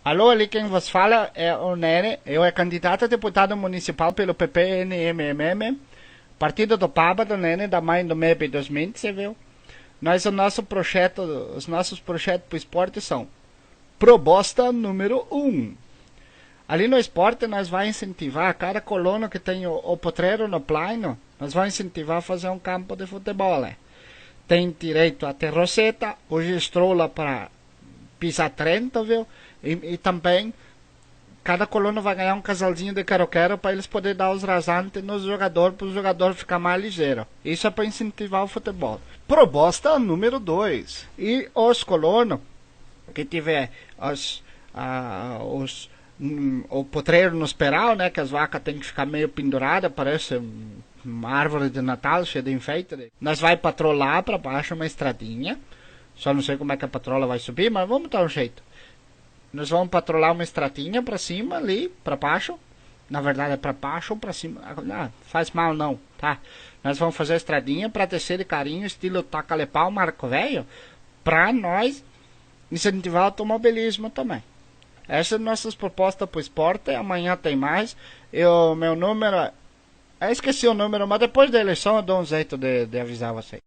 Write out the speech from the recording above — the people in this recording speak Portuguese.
Alô, ali quem vos fala é o Nene. Eu é candidato a deputado municipal pelo PPNMM, Partido do Papa do Nene, da mãe do MEB 2020, você viu? Os nossos projetos para o esporte são proposta número 1. Ali no esporte nós vamos incentivar cada colono que tem o potreiro no plano, nós vamos incentivar a fazer um campo de futebol. Tem direito a ter roseta, o gestrola para pisar trento, viu? E também cada colono vai ganhar um casalzinho de quero-quero para eles poderem dar os rasantes nos jogadores, para o jogador ficar mais ligeiro. Isso é para incentivar o futebol. Proposta número 2. E os colonos que tiver o potreiro no esperal, né, que as vacas têm que ficar meio penduradas, parece uma árvore de Natal cheia de enfeite. Nós vai patrolar para baixo uma estradinha. Só não sei como é que a patrola vai subir, mas vamos dar um jeito. Nós vamos patrolar uma estradinha para cima ali, para baixo. Na verdade é para baixo ou para cima. Não, faz mal não, tá? Nós vamos fazer a estradinha para descer de carinho, estilo taca-lepau, Marco Velho, para nós incentivar o automobilismo também. Essas são nossas propostas para o esporte. Amanhã tem mais. Meu número... Eu esqueci o número, mas depois da eleição eu dou um jeito de avisar vocês.